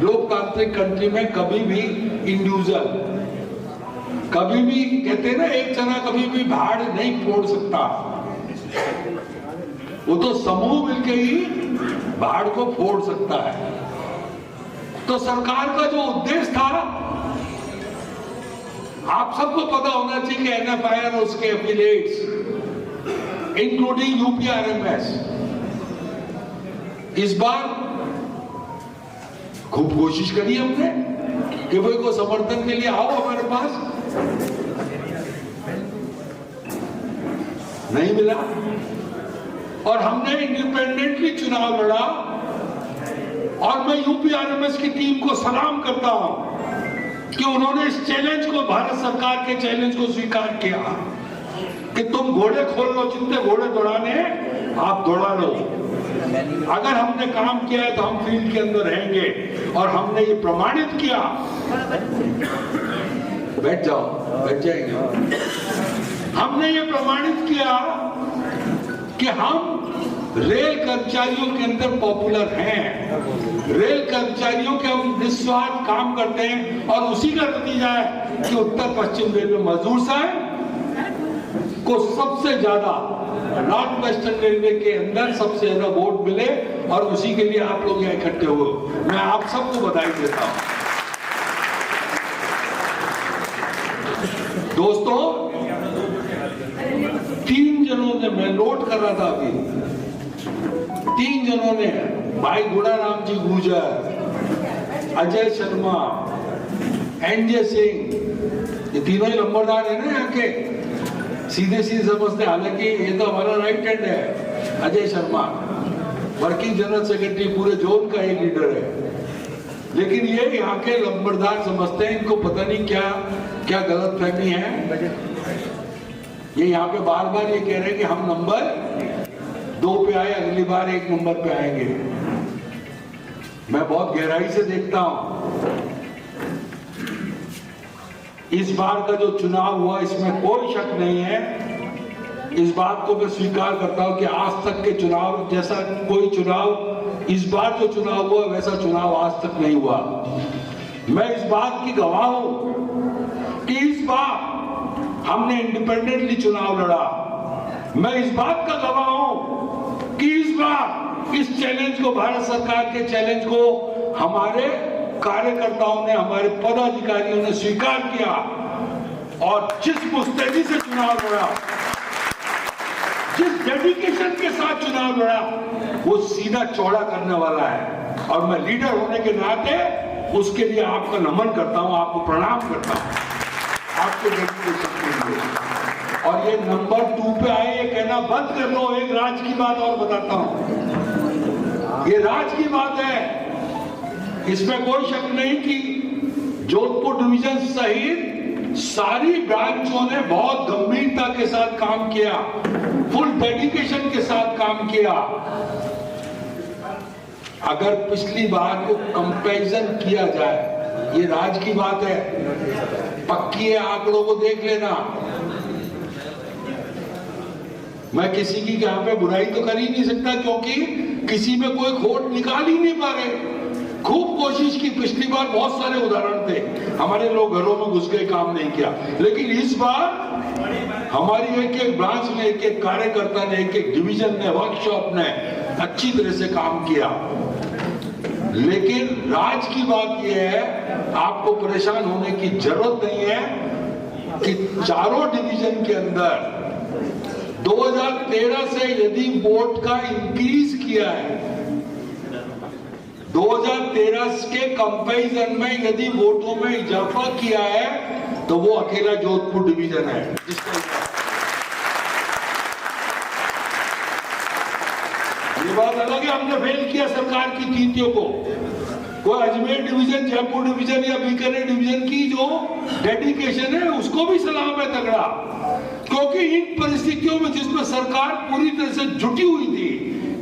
लोकतांत्रिक कंट्री में कभी भी इंडिविजुअल, कभी भी कहते हैं ना, एक जना कभी भी भाड़ नहीं फोड़ सकता, वो तो समूह मिलकर ही भाड़ को फोड़ सकता है। तो सरकार का जो उद्देश्य था, आप सबको पता होना चाहिए कि एनएफआई और उसके एफिलिएट्स इंक्लूडिंग यूपीआरएमएस इस बार खूब कोशिश करी हमने कि भाई को समर्थन के लिए आओ हमारे पास, नहीं मिला। और हमने इंडिपेंडेंटली चुनाव लड़ा और मैं यूपीआरएमएस की टीम को सलाम करता हूं कि उन्होंने इस चैलेंज को, भारत सरकार के चैलेंज को स्वीकार किया कि तुम घोड़े खोल लो, जितने घोड़े दौड़ाने आप दौड़ा लो। अगर हमने काम किया है तो हम फील्ड के अंदर रहेंगे और हमने ये प्रमाणित किया। बैठ जाओ, बैठ जाएंगे। हमने ये प्रमाणित किया कि हम रेल कर्मचारियों के अंदर पॉपुलर हैं। रेल कर्मचारियों के हम निस्वार्थ काम करते हैं और उसी का नतीजा है कि उत्तर पश्चिम रेलवे मजदूर साहब को सबसे ज्यादा, नॉर्थ वेस्टर्न रेलवे के अंदर सबसे ज्यादा वोट मिले और उसी के लिए आप लोग यहाँ इकट्ठे हुए। मैं आप सबको बधाई देता हूं। दोस्तों, 3 जनों ने, मैं नोट कर रहा था अभी, 3 जनों ने, भाई गुड़ाराम जी गुर्जर, अजय शर्मा, एनजे सिंह, ये तीनों ही नंबरदार है ना यहाँ के, सीधे सीधे समझते। हालांकि ये तो हमारा राइट हैंड है, Ajay Sharma working general secretary पूरे जोन का एक लीडर है, लेकिन ये यहाँ के नंबरदार समझते हैं। इनको पता नहीं क्या क्या गलतफहमी है। ये यहाँ पे बार बार ये कह रहे हैं कि हम नंबर 2 पे आए, अगली बार 1 नंबर पे आएंगे। मैं बहुत गहराई से देखता हूं इस बार का जो चुनाव हुआ, इसमें कोई शक नहीं है। इस बात को मैं स्वीकार करता हूं कि आज तक के चुनाव जैसा कोई चुनाव, इस बार जो चुनाव हुआ वैसा चुनाव आज तक नहीं हुआ। मैं इस बात की गवाह हूं कि इस बार हमने इंडिपेंडेंटली चुनाव लड़ा। मैं इस बात का गवाह हूं कि इस बार इस चैलेंज को, भारत सरकार के चैलेंज को हमारे कार्यकर्ताओं ने, हमारे पदाधिकारियों ने स्वीकार किया और जिस मुस्तैदी से चुनाव लड़ा, जिस डेडिकेशन के साथ चुनाव लड़ा, वो सीधा चौड़ा करने वाला है। और मैं लीडर होने के नाते उसके लिए आपका नमन करता हूं, आपको प्रणाम करता हूं, आपके डेडिकेशन के लिए। और ये नंबर 2 पे आए ये कहना बंद कर लो। एक राज की बात और बताता हूं, ये राज की बात है, इसमें कोई शक नहीं कि जोधपुर डिवीजन सहित सारी ब्रांचों ने बहुत गंभीरता के साथ काम किया, फुल डेडिकेशन के साथ काम किया। अगर पिछली बार को कंपैरिजन किया जाए, ये राज की बात है, पक्की है, आंकड़ों को देख लेना। मैं किसी की यहाँ पे बुराई तो कर ही नहीं सकता, क्योंकि किसी में कोई खोट निकाल ही नहीं पा रहे। खूब कोशिश की, पिछली बार बहुत सारे उदाहरण थे, हमारे लोग घरों में घुस गए, काम नहीं किया। लेकिन इस बार हमारी एक एक ब्रांच ने, एक एक कार्यकर्ता ने, एक एक डिवीजन ने, वर्कशॉप ने अच्छी तरह से काम किया। लेकिन राज की बात यह है, आपको परेशान होने की जरूरत नहीं है कि चारों डिवीजन के अंदर 2013 से यदि वोट का इंक्रीज किया है, 2013 के कंपैरिजन में यदि वोटों में इजाफा किया है, तो वो अकेला जोधपुर डिवीजन है जिसका। ये बात अलग है, हमने फेल किया सरकार की नीतियों को। कोई अजमेर डिवीजन, जयपुर डिवीजन या बीकानेर डिवीजन की जो डेडिकेशन है, उसको भी सलाम है तगड़ा, क्योंकि इन परिस्थितियों में जिसमें सरकार पूरी तरह से जुटी हुई थी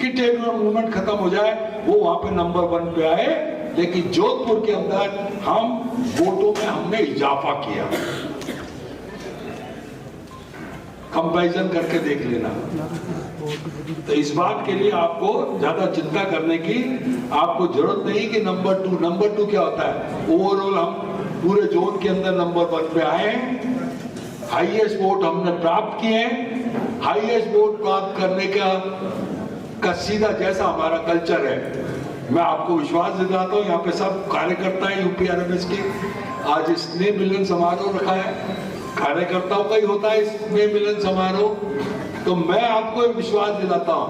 कि टेरर मूवमेंट खत्म हो जाए, वो वहां पे नंबर 1 पे आए। लेकिन जोधपुर के अंदर हम वोटों में हमने इजाफा किया। कंपैरिजन करके देख लेना। तो इस बात के लिए आपको ज्यादा चिंता करने की आपको जरूरत नहीं कि नंबर टू क्या होता है। ओवरऑल हम पूरे जोन के अंदर नंबर 1 पे आए हैं, हाईएस्ट वोट हमने प्राप्त किए हैं। हाईएस्ट वोट प्राप्त करने का सीधा जैसा हमारा कल्चर है, मैं आपको विश्वास दिलाता हूँ, यहाँ पे सब कार्यकर्ता है यूपीआरएमएस के। आज स्नेह मिलन समारोह रखा है, कार्यकर्ताओं का ही होता है स्नेह मिलन समारोह। तो मैं आपको एक विश्वास दिलाता हूँ,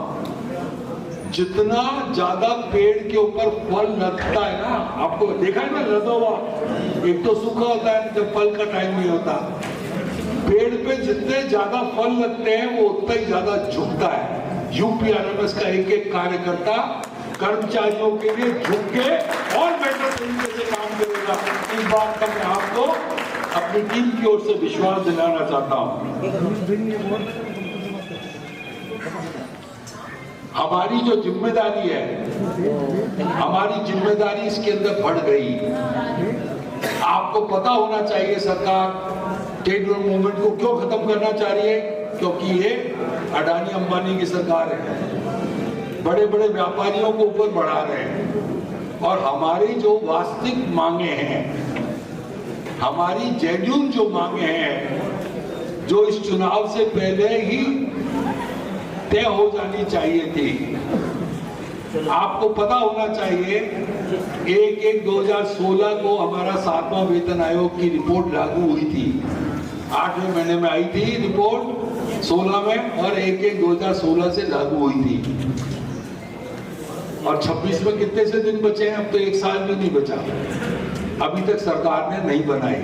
जितना ज्यादा पेड़ के ऊपर फल लगता है ना, आपको देखा है ना लदा हुआ, एक तो सूखा होता है जब फल का टाइम नहीं होता। पेड़ पे जितने ज्यादा फल लगते हैं वो उतना ही ज्यादा झुकता है। यूपीआरएमएस का एक एक कार्यकर्ता कर्मचारियों के लिए झुक के और बेटर तरीके से काम करेगा। इस बात का मैं आपको अपनी टीम की ओर से विश्वास दिलाना चाहता हूं। हमारी जो जिम्मेदारी है, हमारी जिम्मेदारी इसके अंदर बढ़ गई। आपको पता होना चाहिए सरकार ट्रेड यूनियन मूवमेंट को क्यों खत्म करना चाह रही है, क्योंकि ये अडानी अंबानी की सरकार है, बड़े बड़े व्यापारियों को ऊपर बढ़ा रहे हैं। और हमारी जो वास्तविक मांगे हैं, हमारी जेन्युइन जो मांगे हैं, जो इस चुनाव से पहले ही तय हो जानी चाहिए थी। आपको पता होना चाहिए 1/1/2016 को हमारा 7वां वेतन आयोग की रिपोर्ट लागू हुई थी। 8वें महीने में आई थी रिपोर्ट 16 में, और 1/1/2016 से लागू हुई थी। और 26 में कितने से दिन बचे हैं? अब तो 1 साल भी नहीं बचा, अभी तक सरकार ने नहीं बनाई।